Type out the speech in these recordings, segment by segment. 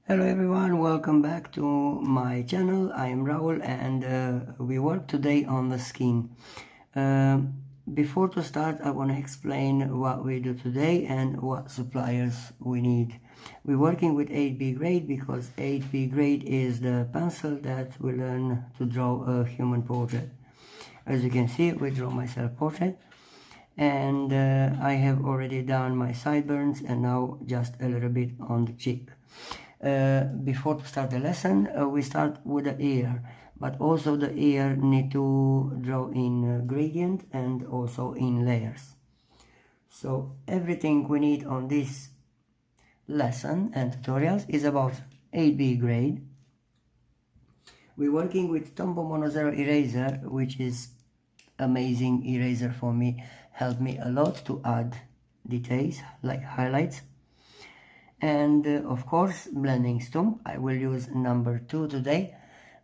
Hello everyone, welcome back to my channel. I am Raul and we work today on the skin. Before to start, I want to explain what we do today and what suppliers we need. We're working with 8B grade because 8B grade is the pencil that we learn to draw a human portrait. As you can see, we draw my self-portrait and I have already done my sideburns and now just a little bit on the cheek. Before to start the lesson, we start with the ear, but also the ear need to draw in gradient and also in layers. So everything we need on this lesson and tutorials is about 8B grade. We're working with Tombow Mono Zero eraser, which is amazing eraser for me, helped me a lot to add details like highlights. And of course, blending stump. I will use number 2 today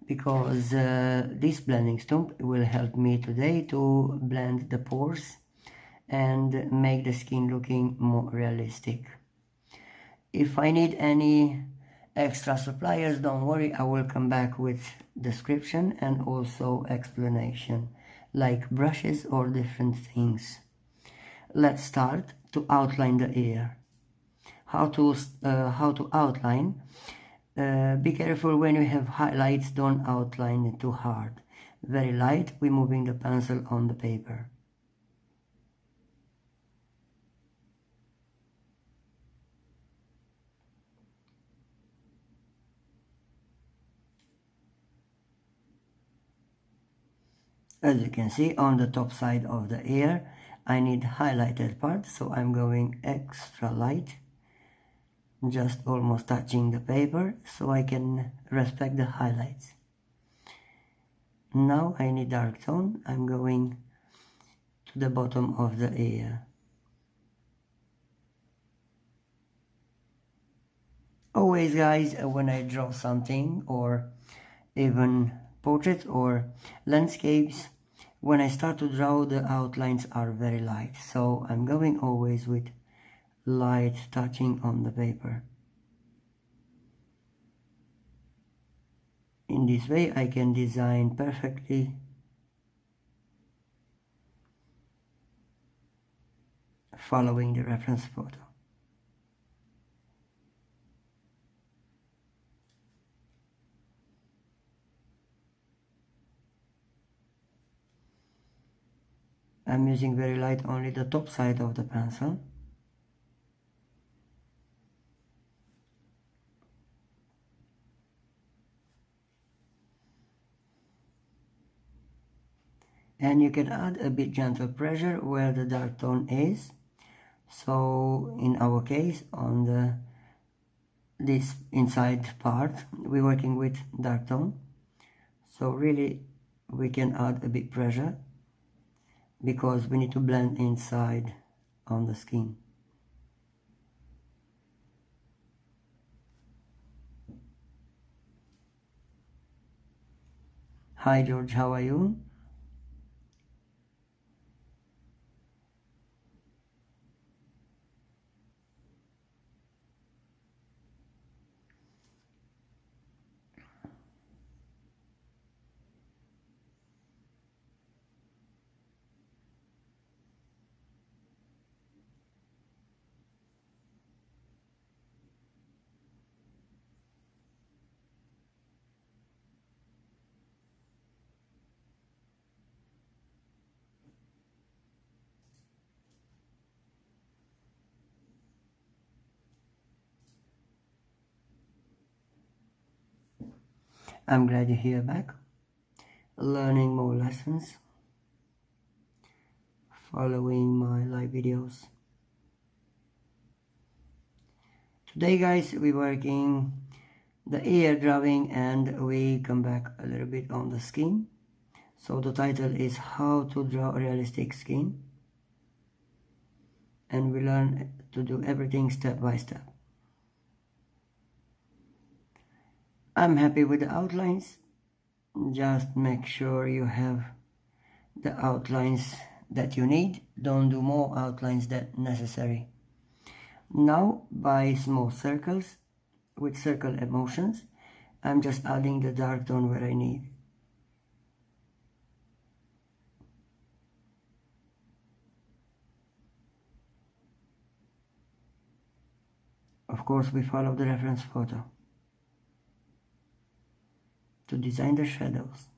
because this blending stump will help me today to blend the pores and make the skin looking more realistic. If I need any extra suppliers, don't worry, I will come back with description and also explanation like brushes or different things. Let's start to outline the ear. How to outline. Be careful when you have highlights, don't outline it too hard. Very light, we're moving the pencil on the paper. As you can see, on the top side of the ear, I need highlighted part, so I'm going extra light, just almost touching the paper so I can respect the highlights. Now I need dark tone. I'm going to the bottom of the ear. Always guys, when I draw something or even portraits or landscapes, when I start to draw, the outlines are very light, so I'm going always with light touching on the paper. In this way I can design perfectly following the reference photo. I'm using very light, only the top side of the pencil. And you can add a bit gentle pressure where the dark tone is. So in our case, on this inside part, we're working with dark tone. So really we can add a bit pressure because we need to blend inside on the skin. Hi George, how are you? I'm glad you're here back, learning more lessons, following my live videos. Today guys, we're working the ear drawing and we come back a little bit on the skin. So the title is How to Draw a Realistic Skin, and we learn to do everything step by step. I'm happy with the outlines. Just make sure you have the outlines that you need. Don't do more outlines than necessary. Now by small circles with circle emotions. I'm just adding the dark tone where I need. Of course, we follow the reference photo to design the shadows.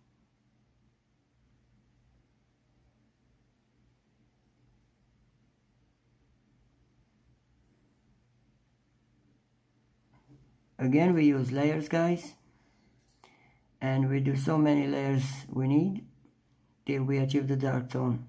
Again, we use layers, guys, and we do so many layers we need till we achieve the dark tone.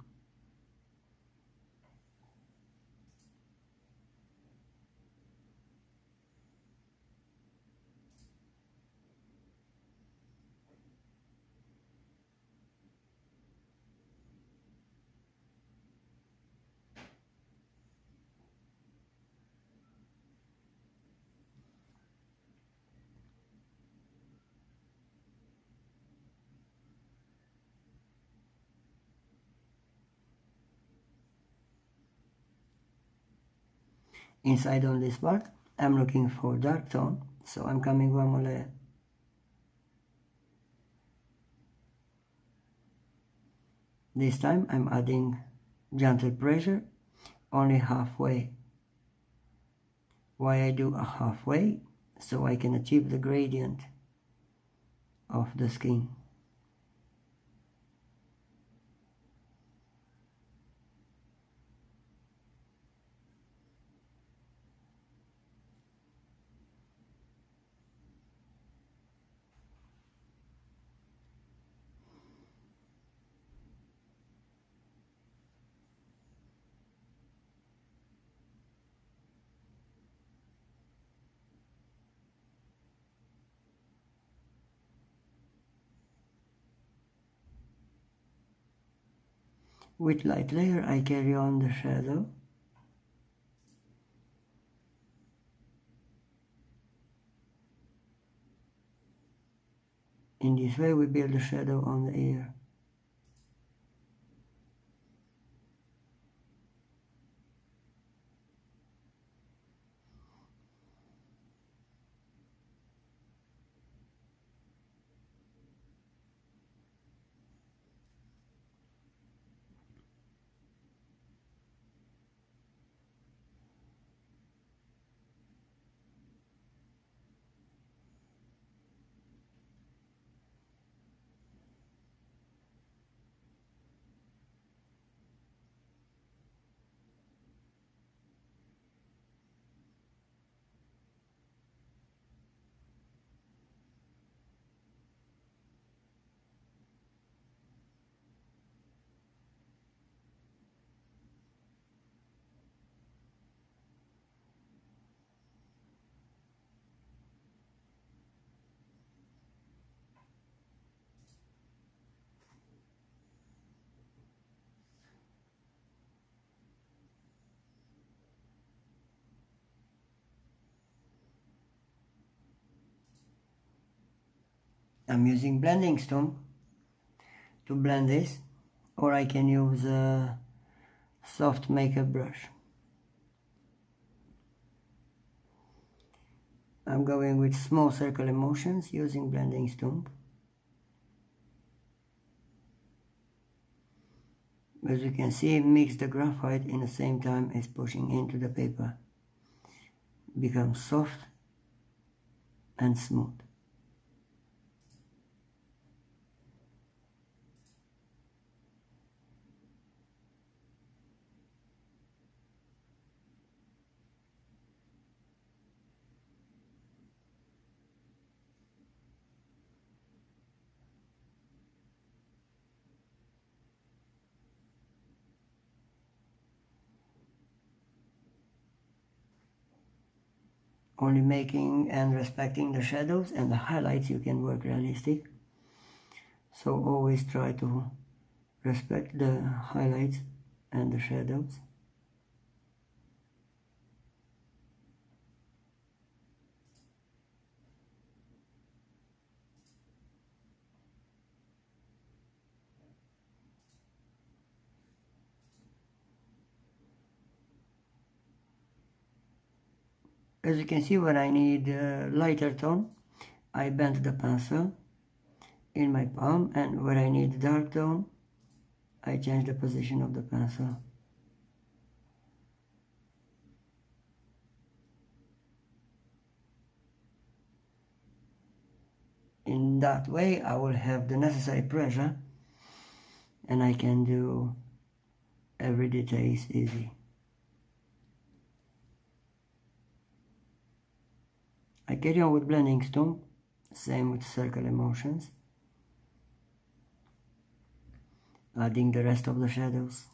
Inside on this part, I'm looking for dark tone, so I'm coming one more layer. This time I'm adding gentle pressure, only halfway. Why I do a halfway? So I can achieve the gradient of the skin. With light layer, I carry on the shadow. In this way, we build a shadow on the ear. I'm using blending stone to blend this, or I can use a soft makeup brush. I'm going with small circle emotions using blending stone. As you can see, mix the graphite in the same time as pushing into the paper. Becomes soft and smooth. Only making and respecting the shadows and the highlights you can work realistic. So always try to respect the highlights and the shadows. As you can see, when I need a lighter tone, I bend the pencil in my palm, and where I need dark tone, I change the position of the pencil. In that way, I will have the necessary pressure, and I can do every detail easy. I carry on with blending stump, same with circle emotions, adding the rest of the shadows.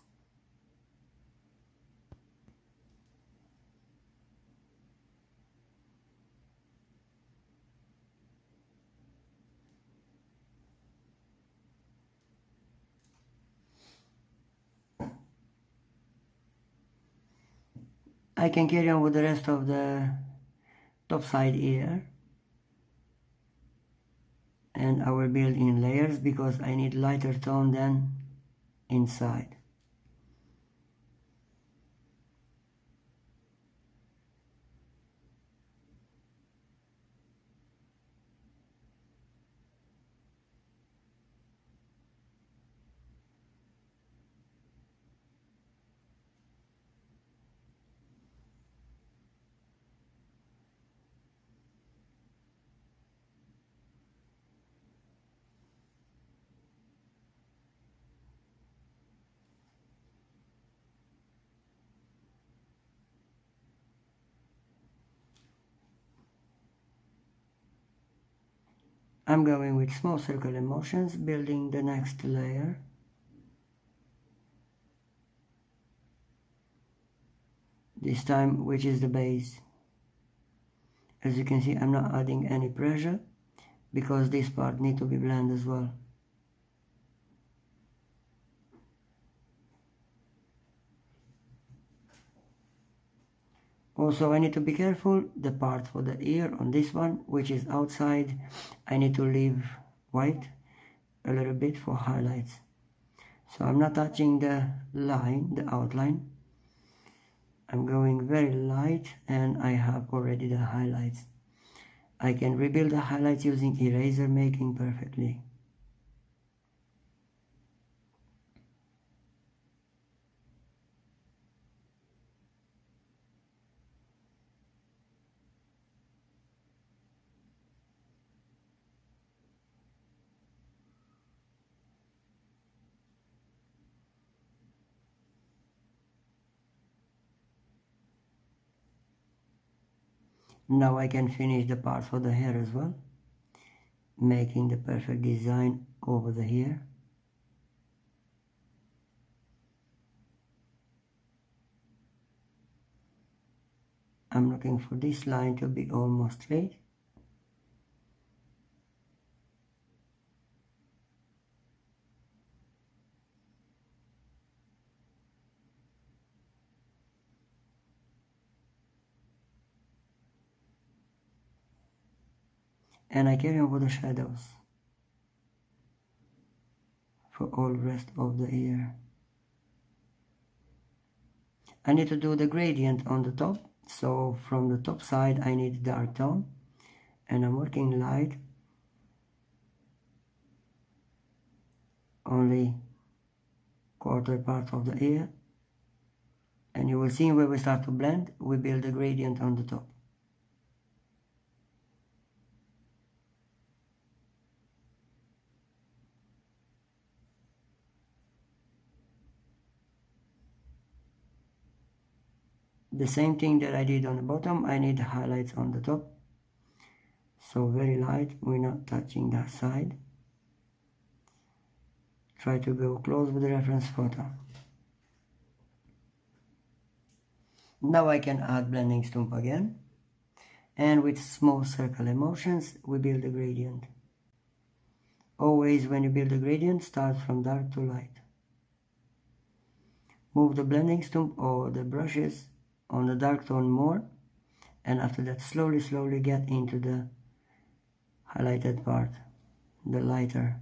I can carry on with the rest of the top side ear, and I will build in layers because I need lighter tone than inside. I'm going with small circle emotions, building the next layer. This time, which is the base. As you can see, I'm not adding any pressure because this part needs to be blended as well. Also, I need to be careful, the part for the ear on this one, which is outside, I need to leave white a little bit for highlights. So I'm not touching the line, the outline. I'm going very light, and I have already the highlights. I can rebuild the highlights using eraser making perfectly. Now I can finish the part for the hair as well, making the perfect design over the hair. I'm looking for this line to be almost straight. And I carry on with the shadows for all rest of the ear. I need to do the gradient on the top, so from the top side I need dark tone, and I'm working light, only quarter part of the ear, and you will see where we start to blend, we build a gradient on the top. The same thing that I did on the bottom, I need highlights on the top. So very light, we're not touching that side. Try to go close with the reference photo. Now I can add blending stump again. And with small circle emotions, we build a gradient. Always when you build a gradient, start from dark to light. Move the blending stump or the brushes on the dark tone more, and after that slowly get into the highlighted part, the lighter.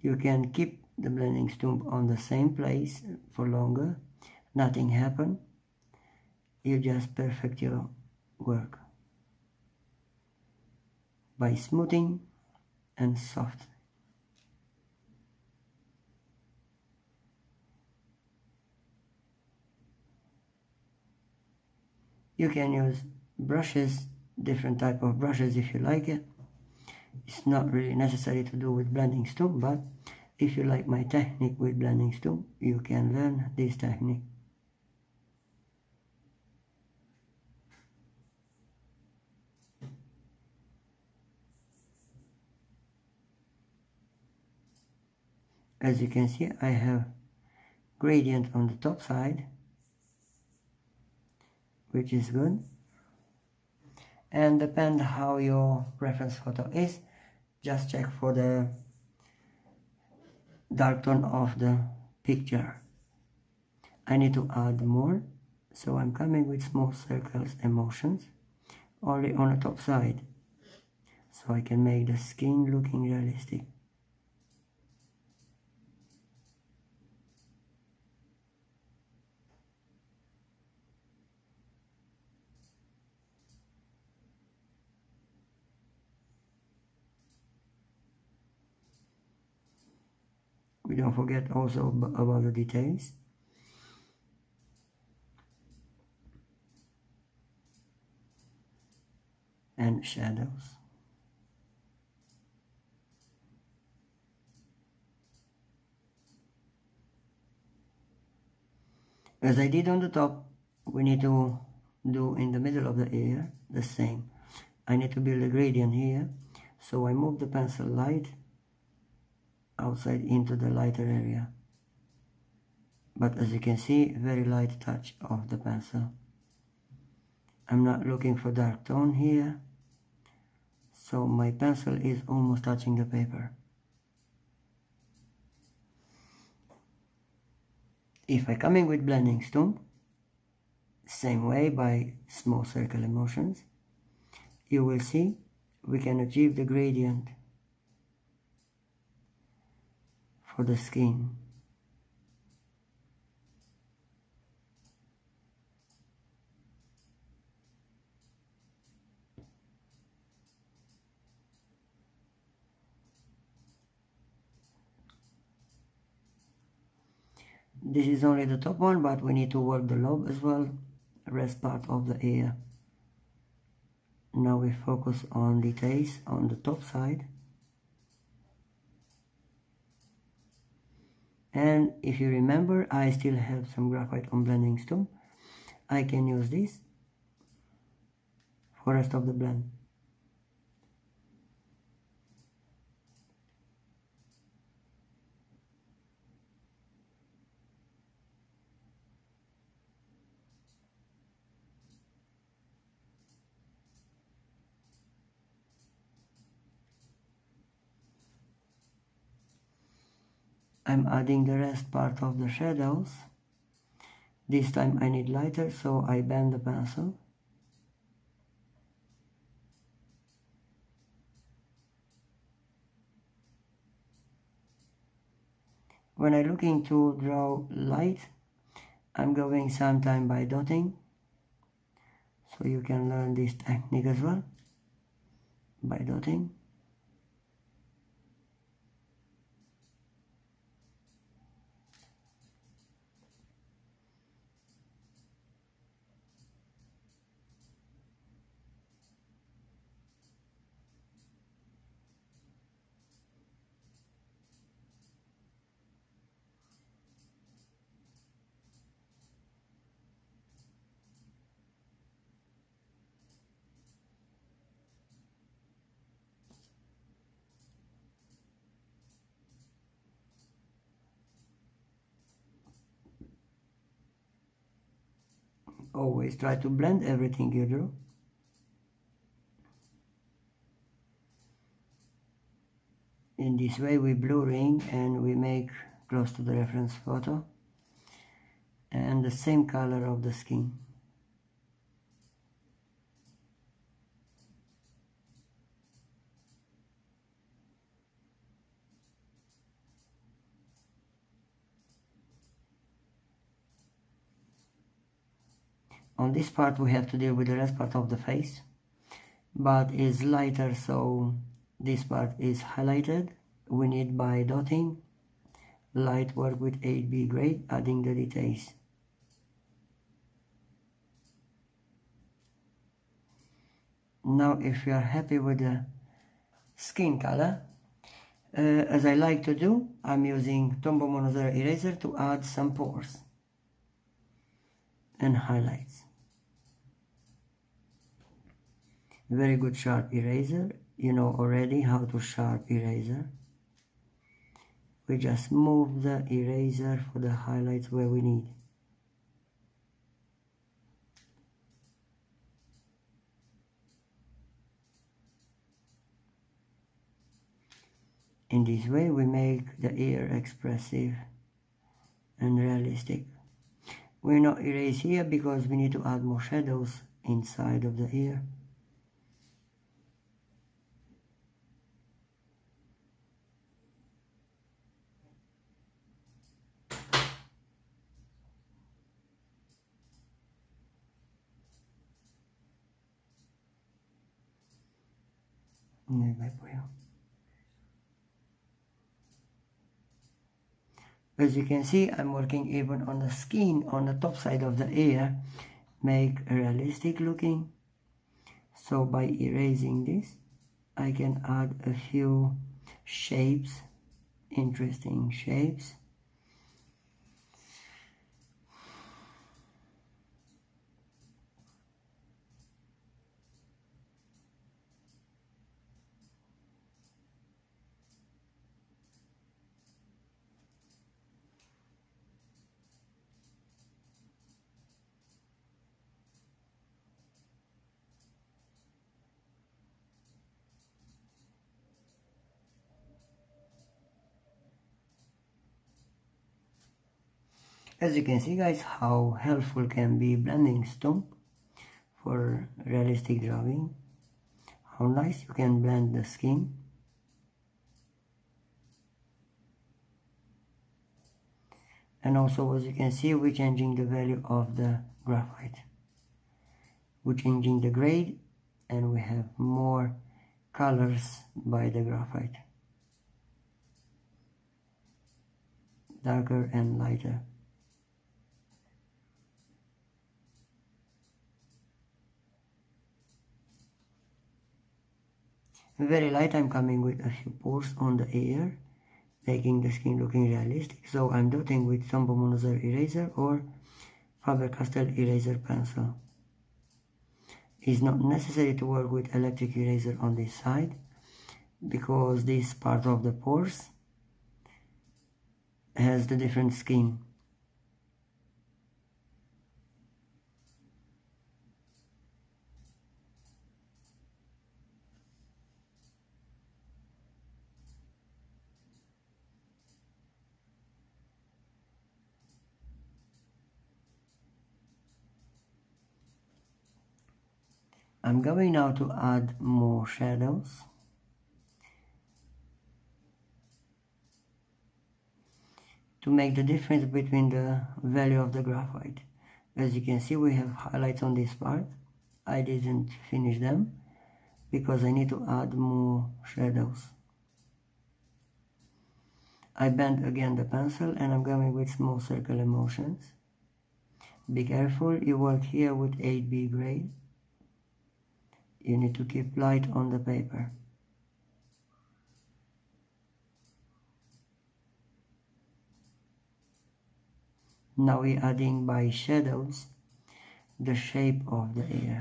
You can keep the blending stump on the same place for longer, nothing happen. You just perfect your work by smoothing and soft. You can use brushes, different type of brushes if you like it. It's not really necessary to do with blending stump, but if you like my technique with blending stump, you can learn this technique. As you can see, I have gradient on the top side, which is good. And depend how your reference photo is, just check for the dark tone of the picture. I need to add more, so I'm coming with small circles emotions only on the top side, so I can make the skin looking realistic. We don't forget also about the details. And shadows. As I did on the top, we need to do in the middle of the ear the same. I need to build a gradient here, so I move the pencil light outside into the lighter area. But as you can see, very light touch of the pencil. I'm not looking for dark tone here, so my pencil is almost touching the paper. If I come in with blending stump, same way by small circle emotions, you will see we can achieve the gradient for the skin. This is only the top one, but we need to work the lobe as well, the rest part of the ear. Now we focus on details on the top side. And if you remember, I still have some graphite on blending stump. I can use this for rest of the blend. I'm adding the rest part of the shadows. This time I need lighter, so I bend the pencil. When I'm looking to draw light, I'm going sometime by dotting, so you can learn this technique as well, by dotting. Always try to blend everything you draw. In this way we blurring and we make close to the reference photo and the same color of the skin. On this part we have to deal with the rest part of the face, but is lighter, so this part is highlighted. We need by dotting, light work with 8B grade, adding the details. Now if you are happy with the skin color, as I like to do, I'm using Tombow Monozer eraser to add some pores and highlights. Very good sharp eraser. You know already how to sharp eraser. We just move the eraser for the highlights where we need. In this way we make the ear expressive and realistic. We not erase here because we need to add more shadows inside of the ear. As you can see, I'm working even on the skin on the top side of the ear, make realistic looking. So by erasing this, I can add a few shapes, interesting shapes. As you can see guys, how helpful can be blending stump for realistic drawing. How nice you can blend the skin. And also, as you can see, we're changing the value of the graphite. We're changing the grade and we have more colors by the graphite. Darker and lighter. Very light, I'm coming with a few pores on the ear, making the skin looking realistic. So I'm dotting with Tombow Monozer eraser or Faber-Castell eraser pencil. It's not necessary to work with electric eraser on this side because this part of the pores has the different skin. I'm going now to add more shadows. To make the difference between the value of the graphite. As you can see, we have highlights on this part. I didn't finish them because I need to add more shadows. I bend again the pencil and I'm going with small circular motions. Be careful, you work here with 8B grade. You need to keep light on the paper. Now we're adding by shadows the shape of the ear.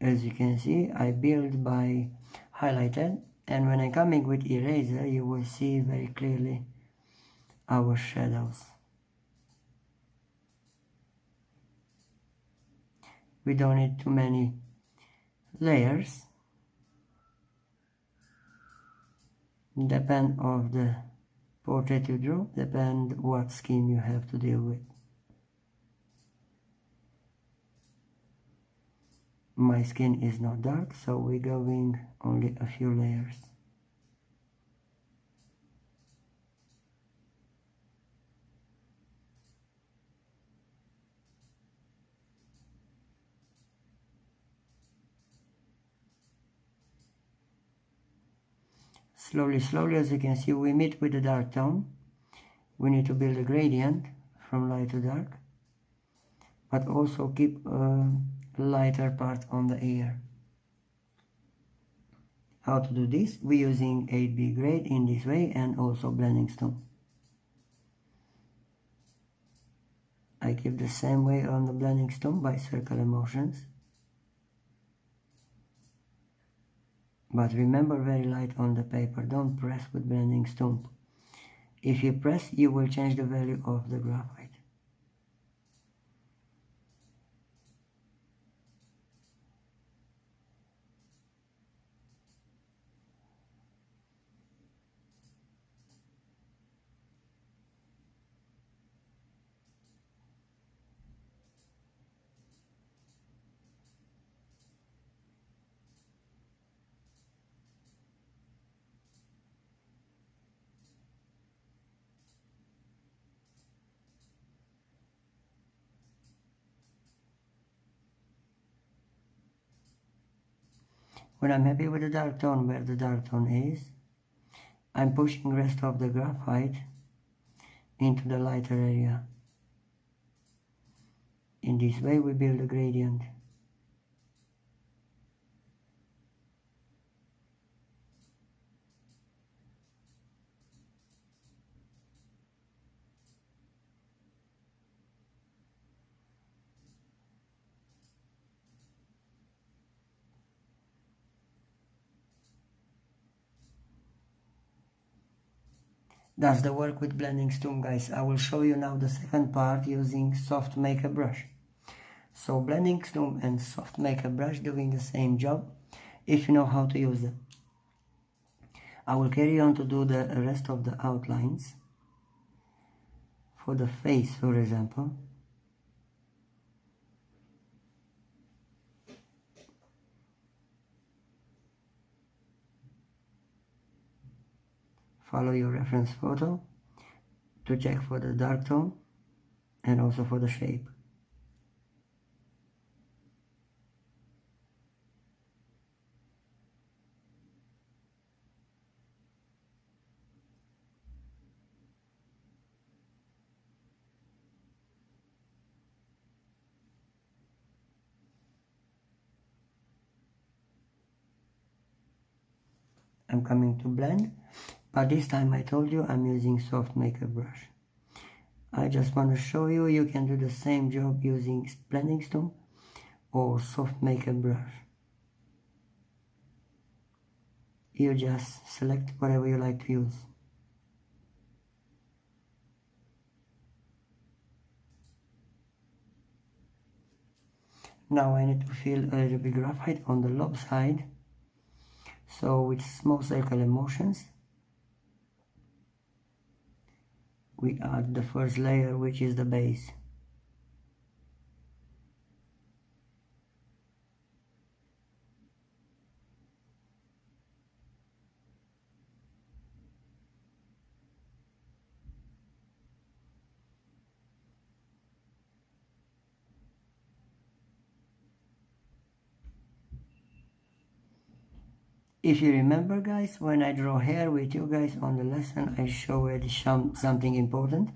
As you can see, I build by highlighted, and when I'm coming with eraser, you will see very clearly our shadows. We don't need too many layers. Depend of the portrait you draw, depend what skin you have to deal with. My skin is not dark, so we're going only a few layers. Slowly, slowly, as you can see, we meet with the dark tone. We need to build a gradient from light to dark, but also keep a lighter part on the ear. How to do this? We're using 8B grade in this way and also blending stone. I keep the same way on the blending stone by circular motions. But remember, very light on the paper, don't press with blending stone. If you press, you will change the value of the graphite. When I'm happy with the dark tone, where the dark tone is, I'm pushing rest of the graphite into the lighter area. In this way we build a gradient. That's the work with blending stone, guys. I will show you now the second part using soft makeup brush. So blending stone and soft makeup brush doing the same job if you know how to use them. I will carry on to do the rest of the outlines for the face, for example. Follow your reference photo to check for the dark tone and also for the shape. I'm coming to blend, but this time I told you I'm using soft makeup brush. I just want to show you you can do the same job using blending stone or soft makeup brush. You just select whatever you like to use. Now I need to fill a little bit graphite on the lobe side. So with small circular motions, we add the first layer, which is the base. If you remember, guys, when I draw hair with you guys on the lesson, I showed something important.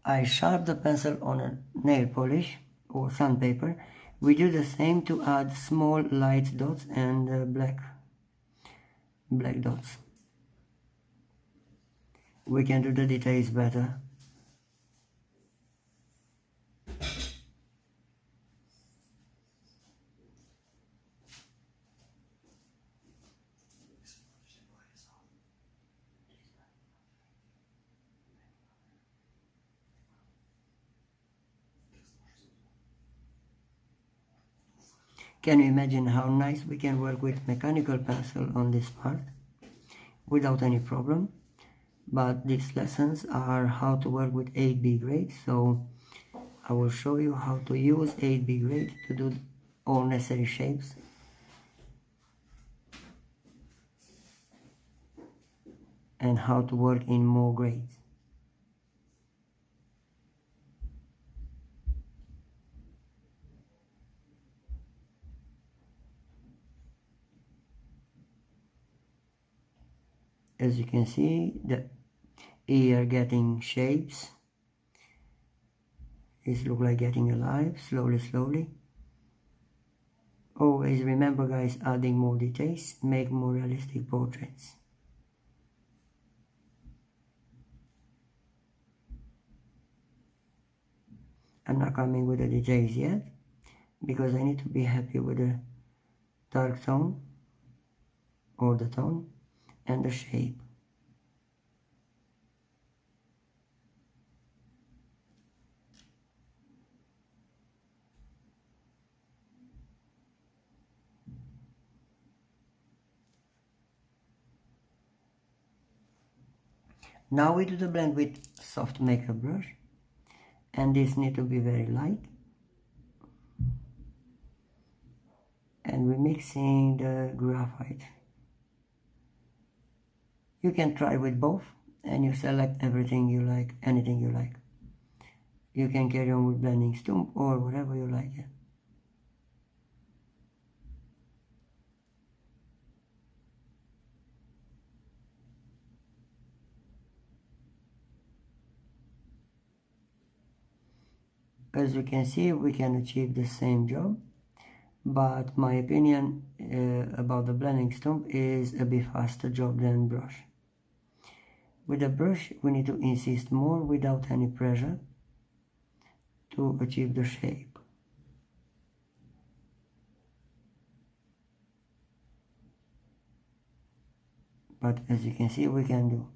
I sharp the pencil on a nail polish or sandpaper. We do the same to add small light dots and black dots. We can do the details better. Can you imagine how nice we can work with mechanical pencil on this part without any problem? but these lessons are how to work with 8B grade, so I will show you how to use 8B grade to do all necessary shapes. And how to work in more grades. As you can see, the ear getting shapes. It looks like getting alive, slowly. Always remember, guys, adding more details, make more realistic portraits. I'm not coming with the details yet, because I need to be happy with the dark tone, or the tone, and the shape. Now we do the blend with soft makeup brush, and this need to be very light. And we're mixing the graphite. You can try with both, and you select everything you like, anything you like. You can carry on with blending stump or whatever you like. As you can see, we can achieve the same job, but my opinion about the blending stump is a bit faster job than brush. With the brush, we need to insist more without any pressure to achieve the shape. But as you can see, we can do.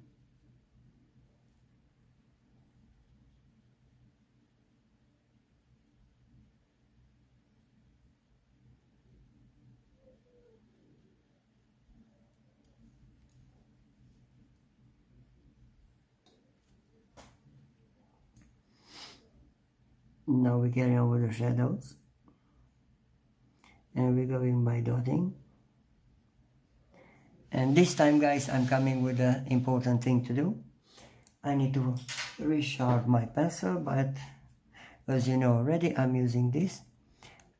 Now we carry on with the shadows, and we're going by dotting. And this time, guys, I'm coming with an important thing to do. I need to resharpen my pencil, but as you know already, I'm using this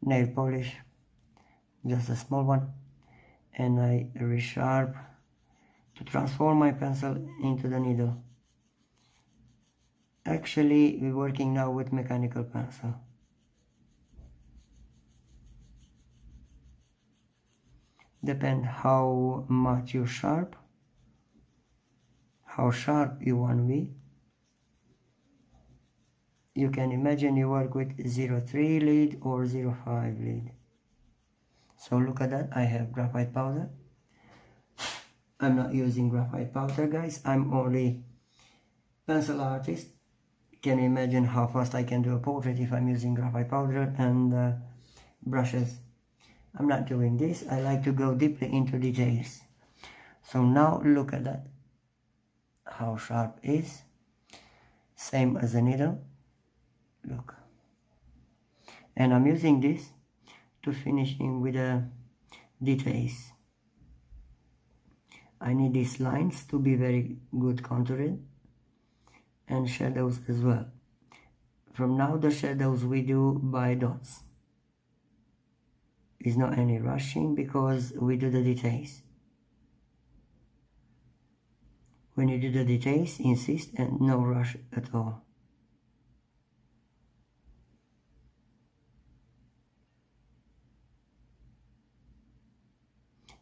nail polish, just a small one, and I resharpen to transform my pencil into the needle. Actually, we're working now with mechanical pencil. Depend how much you sharp, how sharp you want to be. You can imagine you work with 03 lead or 05 lead. So look at that, I have graphite powder. I'm not using graphite powder, guys, I'm only pencil artist. Can you imagine how fast I can do a portrait if I'm using graphite powder and brushes? I'm not doing this. I like to go deeply into details. So now look at that, how sharp is, same as a needle, look. And I'm using this to finishing with the details. I need these lines to be very good contoured, and shadows as well. From now the shadows we do by dots. It's not any rushing because we do the details. When you do the details, insist and no rush at all.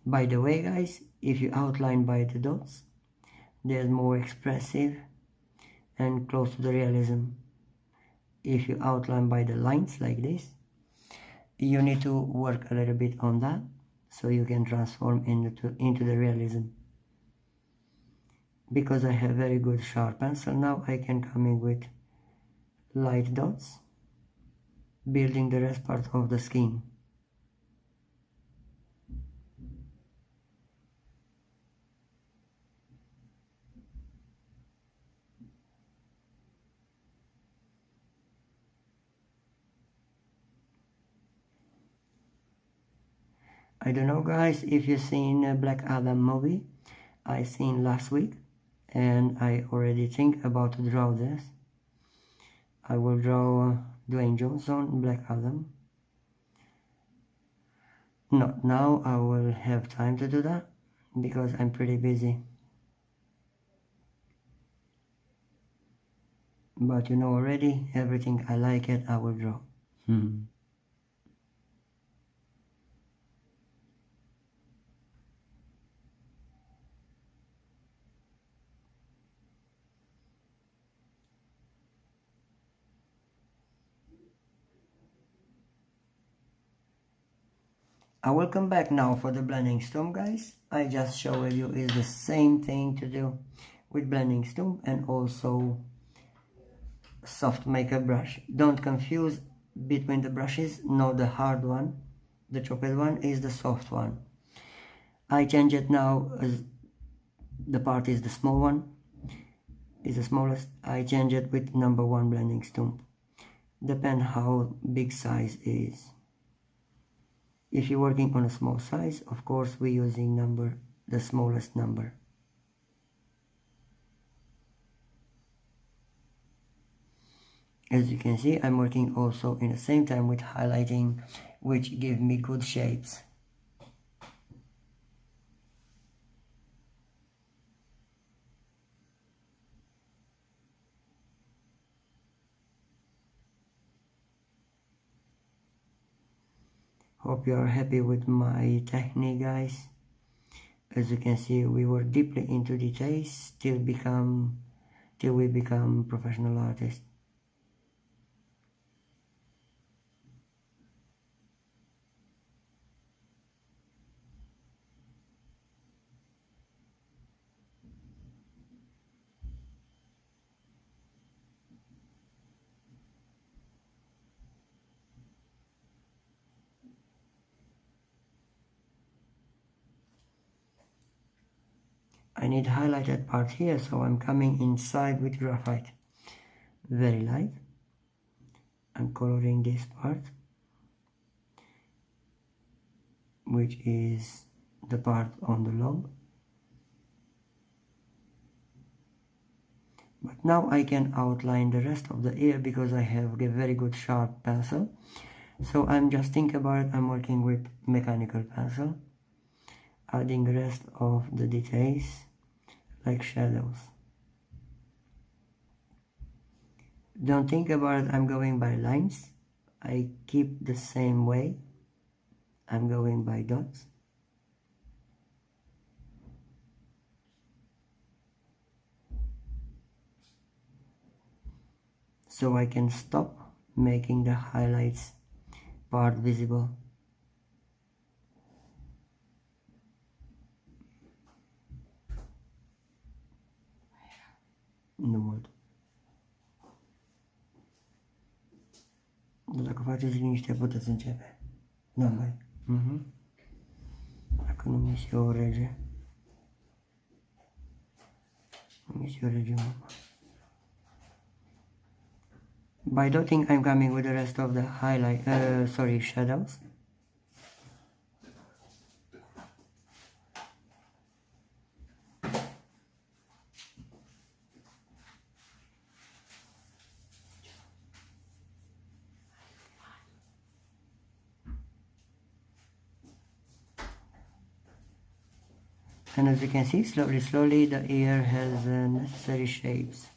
By the way, guys, if you outline by the dots, they're more expressive and close to the realism. If you outline by the lines like this, you need to work a little bit on that so you can transform into the realism. Because I have very good sharp pencil now, I can come in with light dots, building the rest part of the skin. I don't know guys if you've seen Black Adam movie. I seen last week and I already think about to draw this. I will draw Dwayne Johnson, Black Adam. Not now, I will have time to do that because I'm pretty busy. But you know already, everything I like it, I will draw. I will come back now for the blending stump guys. I just showed you is the same thing to do with blending stump and also soft makeup brush. Don't confuse between the brushes. No, the hard one, the chocolate one is the soft one. I change it now as the part is the small one, is the smallest. I change it with number 1 blending stump. Depend how big size is. If you're working on a small size, of course we're using the smallest number. As you can see, I'm working also in the same time with highlighting, which give me good shapes. Hope you are happy with my technique guys. As you can see, we were deeply into details till we become professional artists. I need highlighted part here, so I'm coming inside with graphite. Very light. I'm coloring this part, which is the part on the lobe. But now I can outline the rest of the ear because I have a very good sharp pencil. So I'm just thinking about it, I'm working with mechanical pencil, adding the rest of the details like shadows. Don't think about it, I'm going by lines. I keep the same way. I'm going by dots. So I can stop making the highlights part visible. Nu mult. Dar dacă faceți liniște, puteți începe. Nu mai. Dacă nu mi se o rege. Nu mi se o rege, mama. By dotting, I'm coming with the rest of the shadows. And as you can see, slowly the ear has necessary shapes.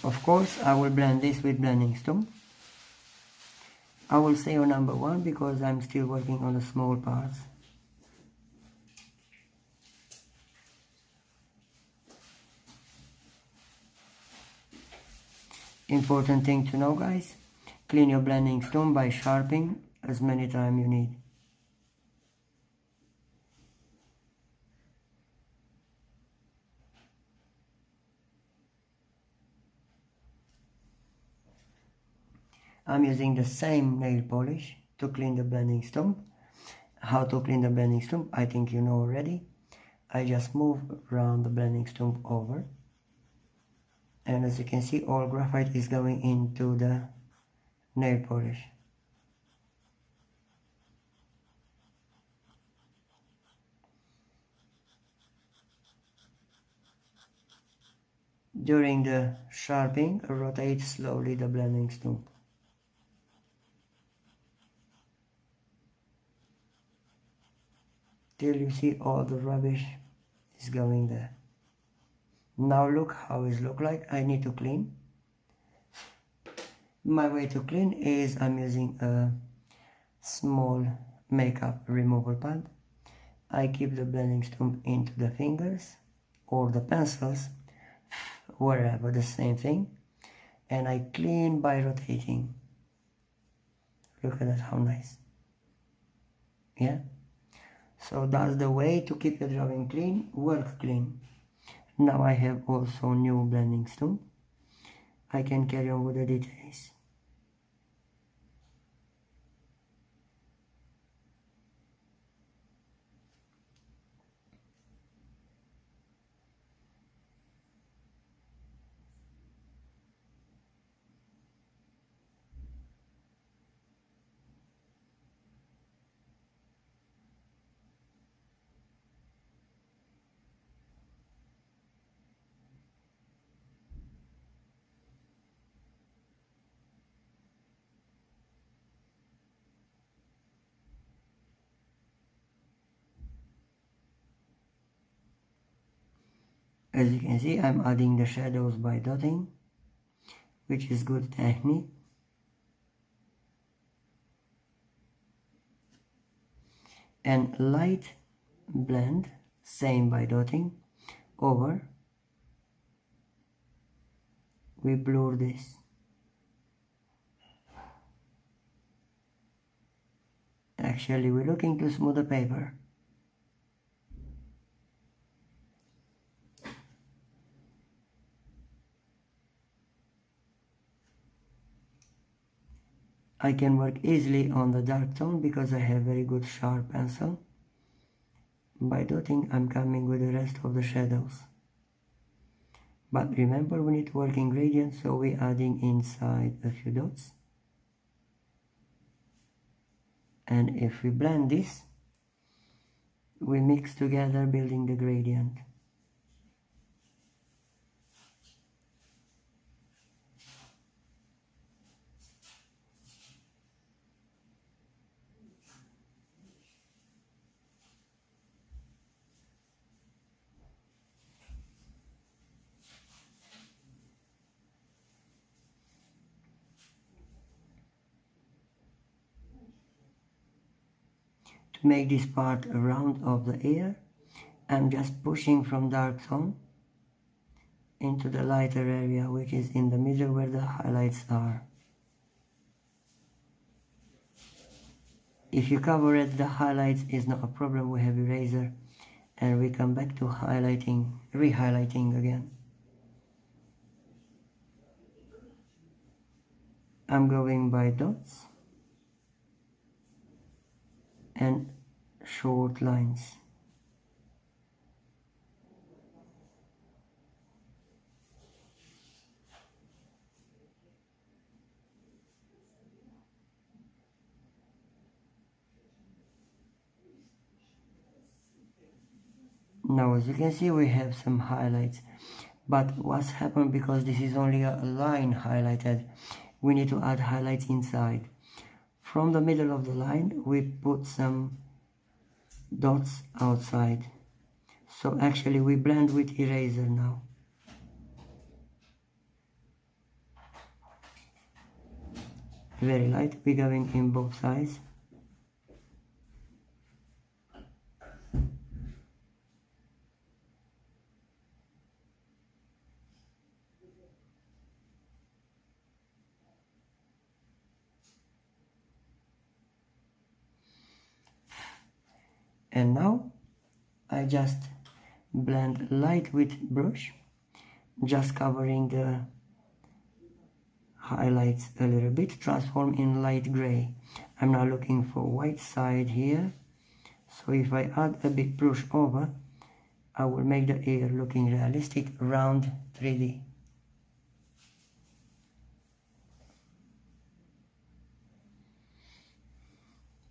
Of course, I will blend this with blending stump. I will say on number 1 because I'm still working on the small parts. Important thing to know guys, clean your blending stump by sharpening as many times you need. I'm using the same nail polish to clean the blending stump. how to clean the blending stump, I think you know already. I just move around the blending stump over, and as you can see, all graphite is going into the nail polish. During the sharpening, rotate slowly the blending stump. Till you see all the rubbish is going there. Now look how it looks like. I need to clean. My way to clean is I'm using a small makeup removal pad. I keep the blending stump into the fingers or the pencils, wherever, the same thing, and I clean by rotating. Look at that, how nice. Yeah, so that's the way to keep your drawing clean, work clean. Now I have also new blending stump. I can carry on with the details. As you can see, I'm adding the shadows by dotting, which is good technique. And light blend, same by dotting, over. We blur this. Actually, we're looking to smooth the paper. I can work easily on the dark tone because I have very good sharp pencil. By dotting, I'm coming with the rest of the shadows. But remember, we need to work in gradients, so we're adding inside a few dots. And if we blend this, we mix together, building the gradient. To make this part a round of the ear, I'm just pushing from dark tone into the lighter area, which is in the middle where the highlights are. If you cover it, the highlights is not a problem. We have eraser, and we come back to highlighting, re-highlighting again. I'm going by dots and short lines. Now, as you can see, we have some highlights, but what's happened, because this is only a line highlighted, we need to add highlights inside. From the middle of the line, we put some dots outside. So actually we blend with eraser now. Very light, we're going in both sides. And now I just blend light with brush, just covering the highlights a little bit, transform in light gray. I'm now looking for white side here, So if I add a bit brush over, I will make the ear looking realistic, round, 3D.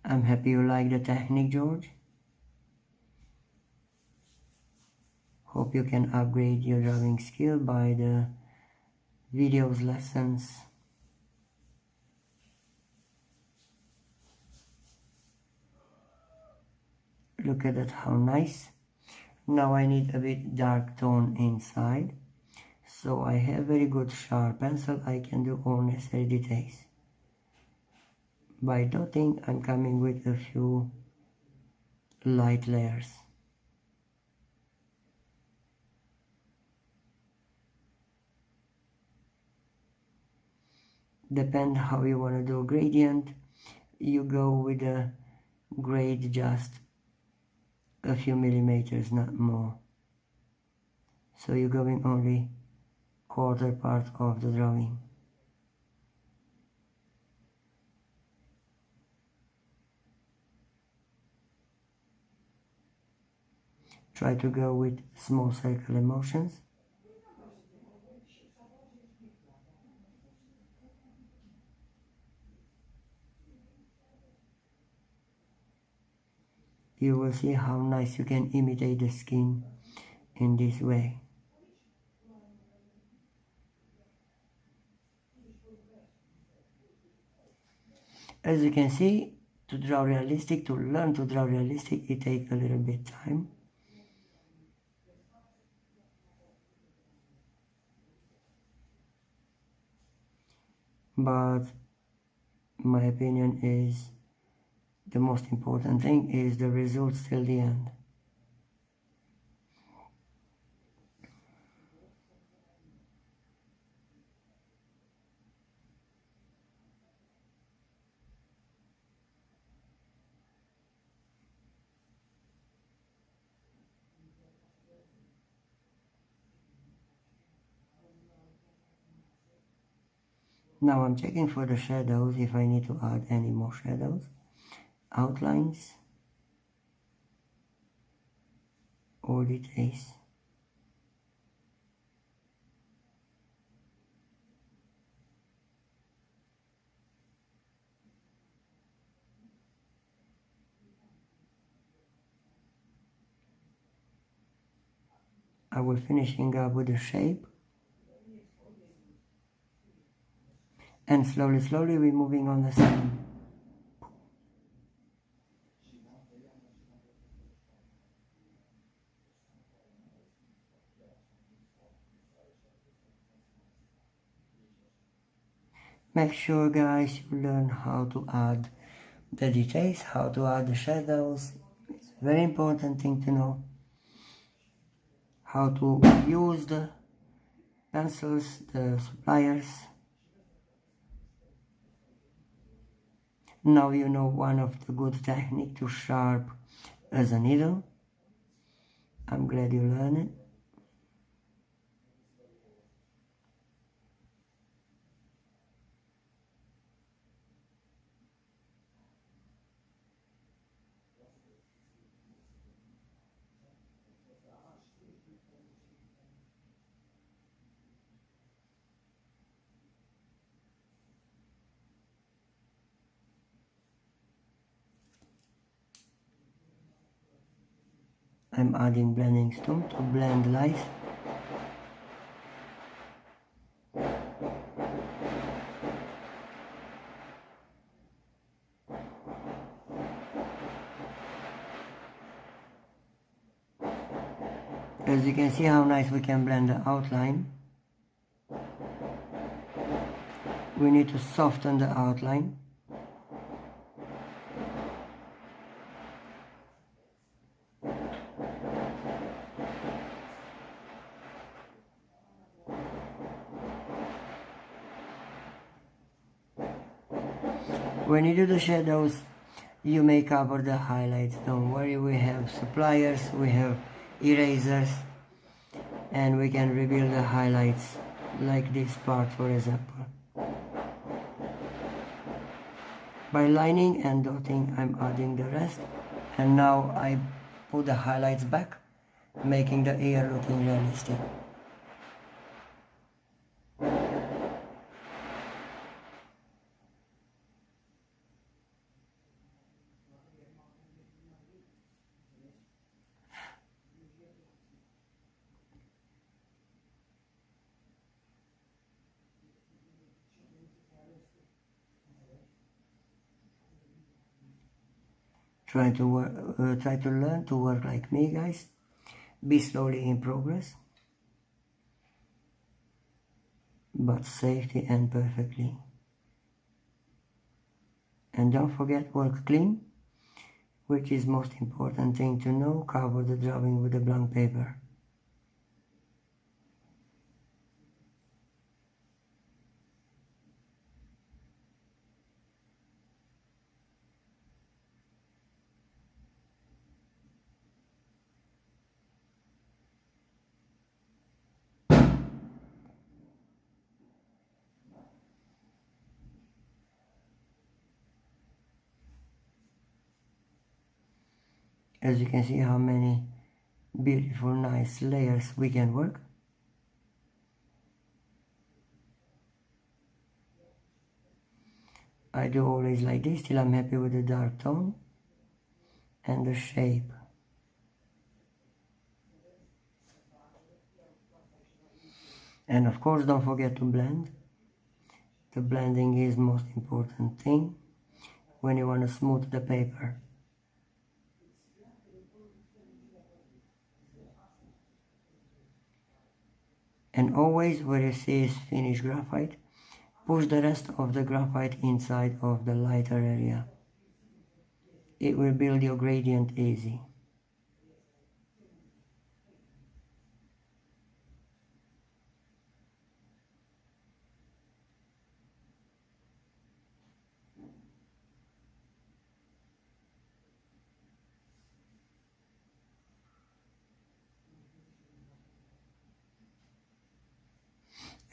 I'm happy you like the technique, George. Hope you can upgrade your drawing skill by the videos lessons. Look at that, how nice. Now I need a bit dark tone inside. So I have very good sharp pencil, I can do all necessary details. By dotting, I'm coming with a few light layers. Depend how you want to do gradient. You go with a grade just a few millimeters, not more. So you're going only quarter part of the drawing. Try to go with small circular motions. You will see how nice you can imitate the skin in this way. As you can see, to draw realistic, to learn to draw realistic, it takes a little bit time. But my opinion is the most important thing is the results till the end. Now I'm checking for the shadows, if I need to add any more shadows, outlines, or details. I will finishing up with the shape. And slowly we're moving on the scene. Make sure, guys, you learn how to add the details, how to add the shadows. It's a very important thing to know. How to use the pencils, the suppliers. Now you know one of the good technique to sharp as a needle. I'm glad you learned it. I'm adding blending stone to blend light. As you can see how nice we can blend the outline. We need to soften the outline. When you do the shadows, you may cover the highlights. Don't worry, we have suppliers, we have erasers, and we can reveal the highlights, like this part for example. By lining and dotting, I'm adding the rest, And now I put the highlights back, making the ear looking realistic. Try to learn to work like me, guys. Be slowly in progress, but safety and perfectly. And don't forget, work clean, which is most important thing to know. Cover the drawing with a blank paper. As you can see how many beautiful, nice layers we can work. I do always like this till I'm happy with the dark tone and the shape. And of course, don't forget to blend. The blending is most important thing when you want to smooth the paper. And always where you see is finished graphite, push the rest of the graphite inside of the lighter area. It will build your gradient easy.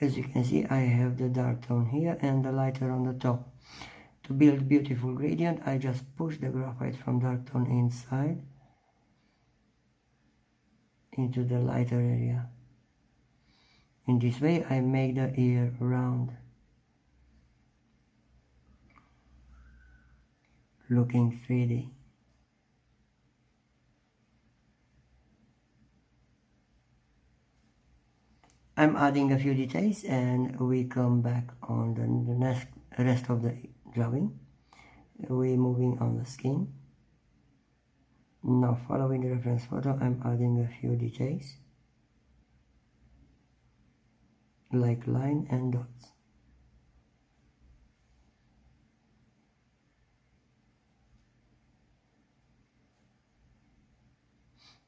As you can see, I have the dark tone here and the lighter on the top. To build beautiful gradient, I just push the graphite from dark tone inside into the lighter area. In this way, I make the ear round, looking 3D. I'm adding a few details and we come back on the rest of the drawing. We're moving on the skin. Now following the reference photo, I'm adding a few details like line and dots.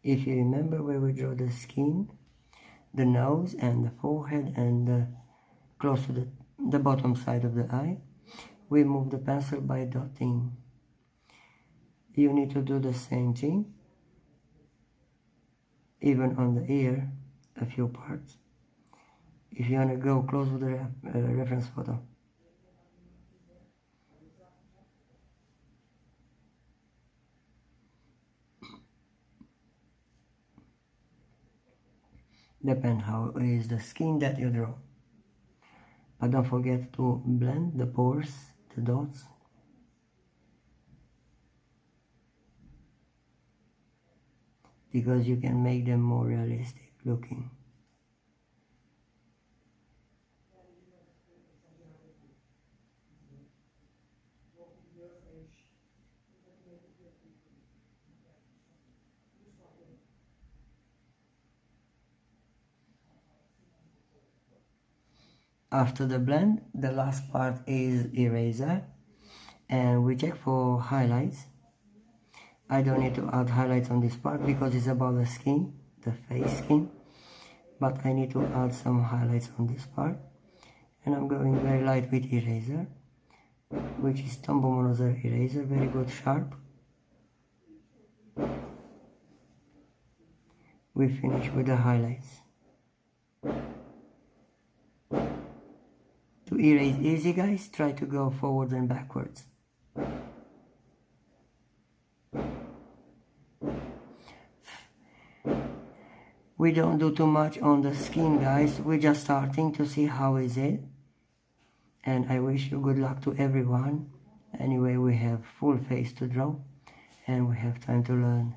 If you remember where we draw the skin, the nose and the forehead and close to the bottom side of the eye, we move the pencil by dotting. You need to do the same thing, even on the ear, a few parts, if you want to go close with the reference photo. Depends how is the skin that you draw. But don't forget to blend the pores, the dots. Because you can make them more realistic looking. After the blend, the last part is eraser, and we check for highlights. I don't need to add highlights on this part because it's about the skin, the face skin, but I need to add some highlights on this part, and I'm going very light with eraser, which is Tombow monozer eraser, very good, sharp. We finish with the highlights. To erase easy, guys, try to go forwards and backwards. We don't do too much on the skin, guys. We're just starting to see how is it. And I wish you good luck to everyone. Anyway, we have full face to draw and we have time to learn.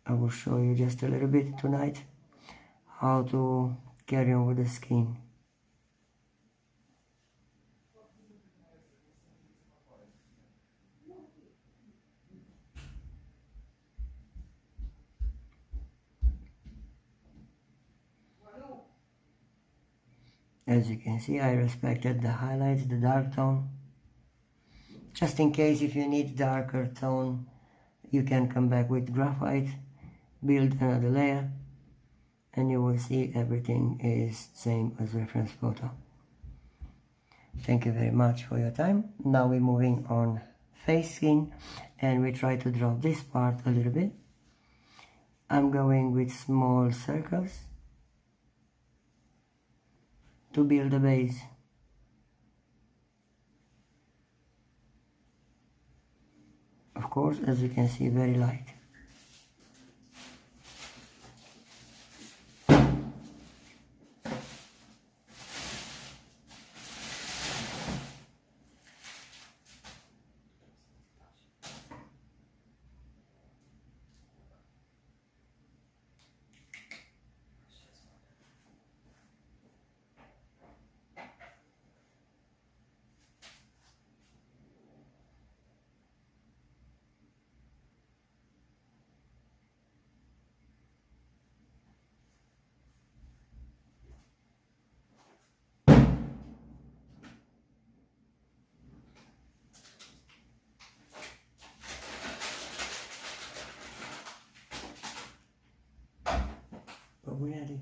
I will show you just a little bit tonight how to carry on with the skin. As you can see, I respected the highlights, the dark tone. Just in case if you need darker tone, you can come back with graphite, build another layer, and you will see everything is same as reference photo. Thank you very much for your time. Now we're moving on face skin, and we try to draw this part a little bit. I'm going with small circles to build a base. Of course, as you can see, very light. But we're ready.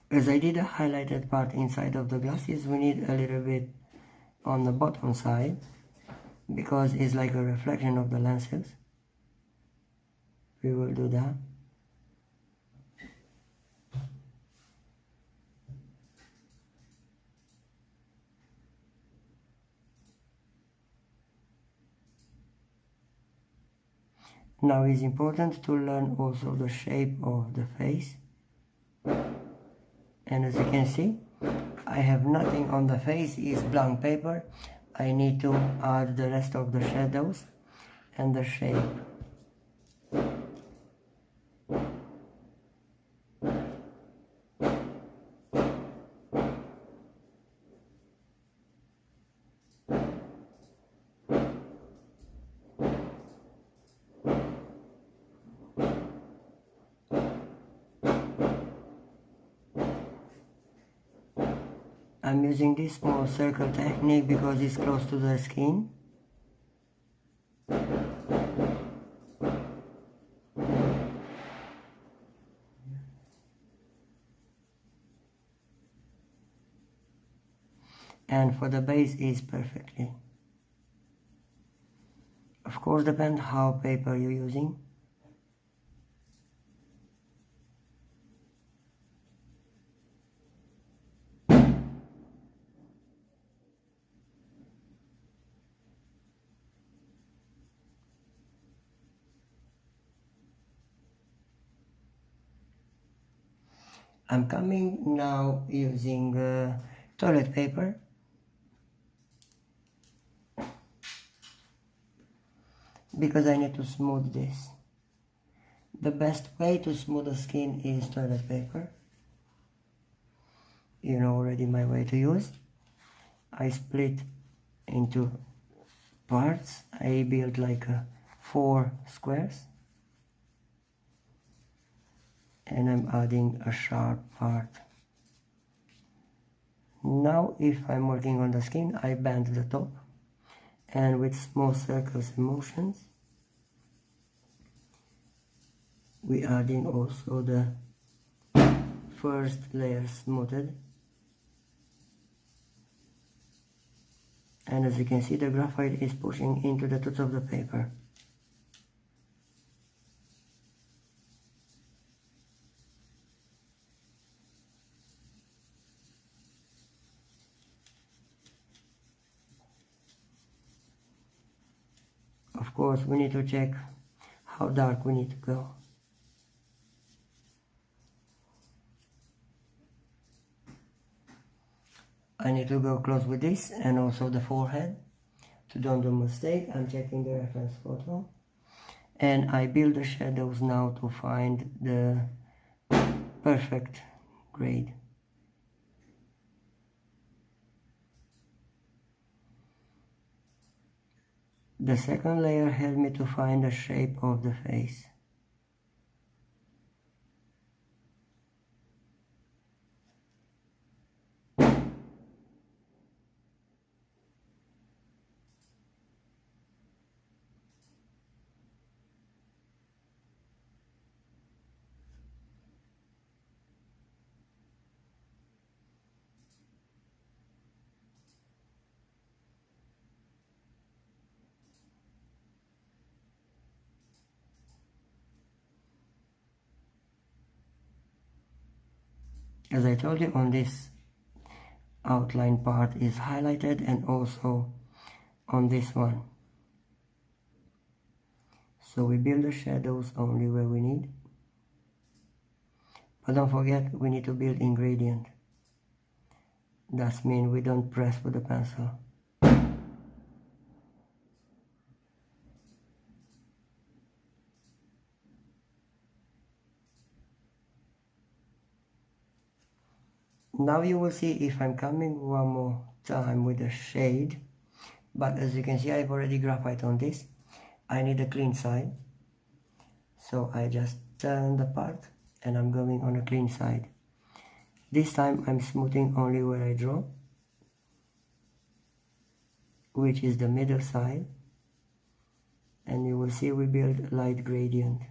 As I did a highlighted part inside of the glasses, we need a little bit on the bottom side because it's like a reflection of the lenses. We will do that. Now it's important to learn also the shape of the face. And as you can see, I have nothing on the face, it's blank paper. I need to add the rest of the shadows and the shape. I'm using this small circle technique because it's close to the skin. And for the base is perfectly. Of course, depends how paper you're using. I'm coming now using toilet paper. Because I need to smooth this. The best way to smooth the skin is toilet paper. You know already my way to use. I split into parts. I built like 4 squares. And I'm adding a sharp part. Now if I'm working on the skin, I bend the top. And with small circles and motions, we adding also the first layer smoothed. And as you can see, the graphite is pushing into the top of the paper. Of course, we need to check how dark we need to go. I need to go close with this, and also the forehead. To don't do mistake, I'm checking the reference photo. And I build the shadows now to find the perfect grade. The second layer helped me to find the shape of the face. As I told you, on this outline part is highlighted, and also on this one. So we build the shadows only where we need. But don't forget, we need to build in gradient. That means we don't press with the pencil. Now you will see if I'm coming one more time with a shade, but as you can see, I've already graphite on this. I need a clean side, so I just turn the part and I'm going on a clean side. This time I'm smoothing only where I draw, which is the middle side, and you will see we build light gradient.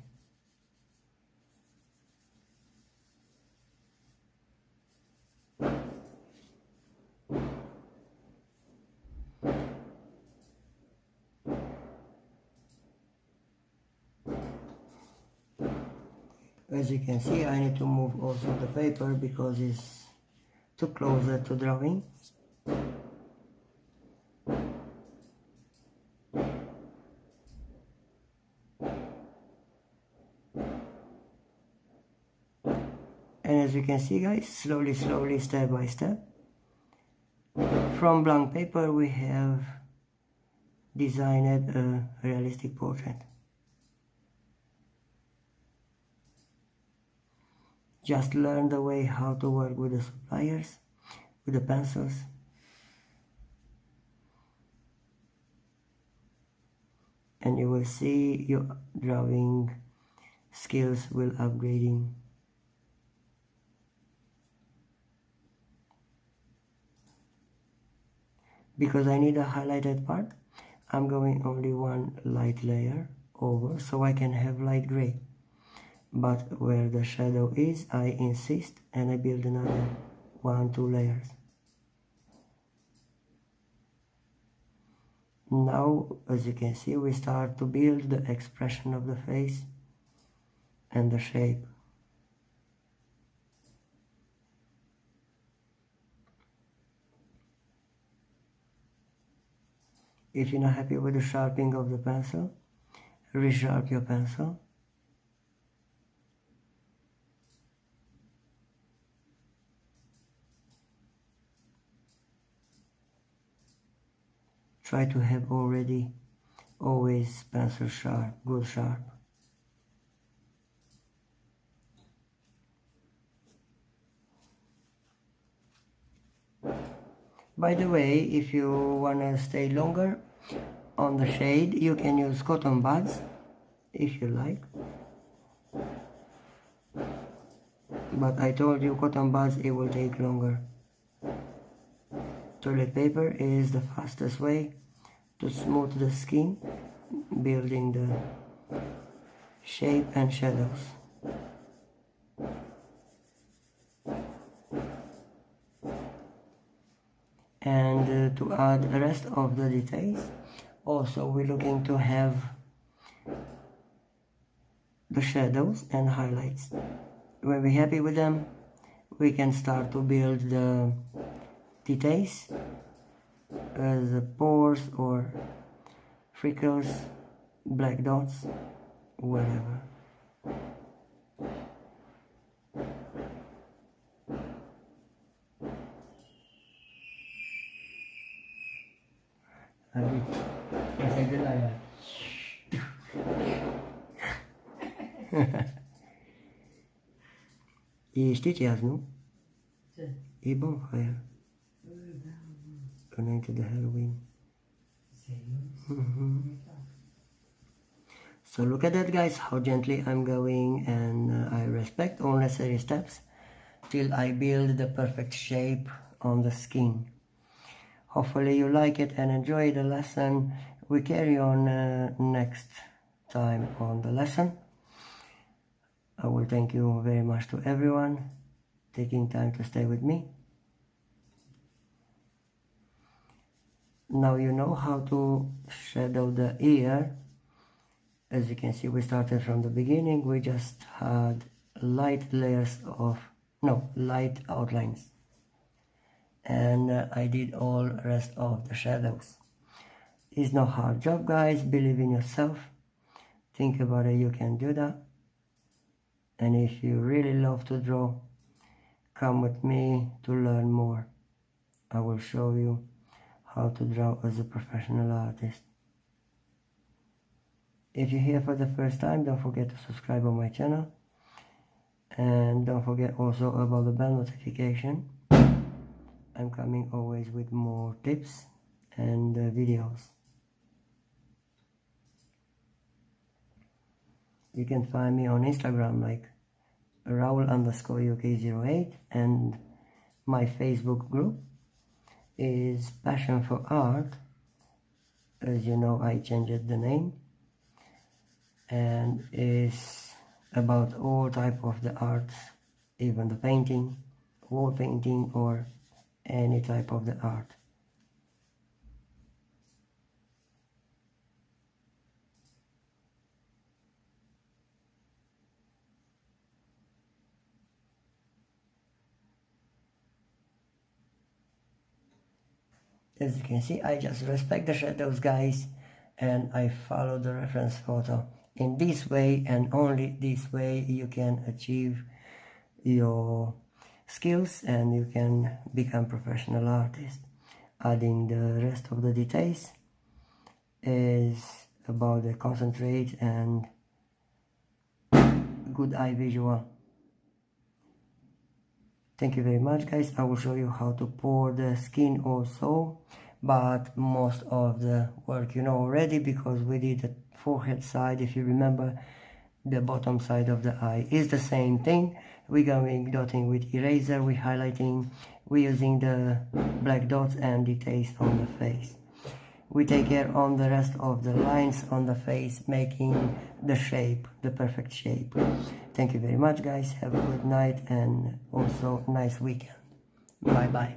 As you can see, I need to move also the paper because it's too closer to drawing. And as you can see, guys, slowly, step by step, from blank paper we have designed a realistic portrait. Just learn the way how to work with the suppliers, with the pencils. And you will see your drawing skills will upgrading. Because I need a highlighted part, I'm going only one light layer over so I can have light gray. But where the shadow is, I insist and I build another 1-2 layers. Now, as you can see, we start to build the expression of the face and the shape. If you're not happy with the sharpening of the pencil, resharp your pencil. Try to have always pencil sharp, good sharp. By the way, if you wanna stay longer on the shade, you can use cotton buds if you like. But I told you cotton buds, it will take longer. Toilet paper is the fastest way to smooth the skin, building the shape and shadows. And to add the rest of the details, also we're looking to have the shadows and highlights. When we're happy with them, we can start to build the details as pores or freckles black dots wherever. E știi azi, nu? Ce? E bonfire. Înainte de Halloween. So look at that, guys, how gently I'm going, and I respect all necessary steps till I build the perfect shape on the skin. Hopefully you like it and enjoy the lesson. We carry on next time on the lesson. I will thank you very much to everyone taking time to stay with me. Now you know how to shadow the ear. As you can see, we started from the beginning. We just had light outlines. And I did all rest of the shadows. It's no hard job, guys. Believe in yourself. Think about it, you can do that. And if you really love to draw, come with me to learn more. I will show you how to draw as a professional artist. If you're here for the first time, don't forget to subscribe on my channel. And don't forget also about the bell notification. I'm coming always with more tips and videos. You can find me on Instagram like Raul_UK08, and my Facebook group is Passion for Art. As you know, I changed the name, and is about all type of the arts, even the painting, wall painting, or any type of the art. As you can see, I just respect the shadows, guys, and I follow the reference photo. In this way and only this way you can achieve your skills and you can become professional artist. Adding the rest of the details is about the concentrate and good eye visual. Thank you very much, guys. I will show you how to pour the skin also, but most of the work you know already because we did the forehead side. If you remember, the bottom side of the eye is the same thing. We're going dotting with eraser, we're highlighting, we're using the black dots and details on the face. We take care on the rest of the lines on the face, making the shape, the perfect shape. Thank you very much, guys. Have a good night and also nice weekend. Bye bye.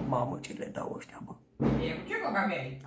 Mamă, ce le dau ăștia, bă. E, cu ce coca bei?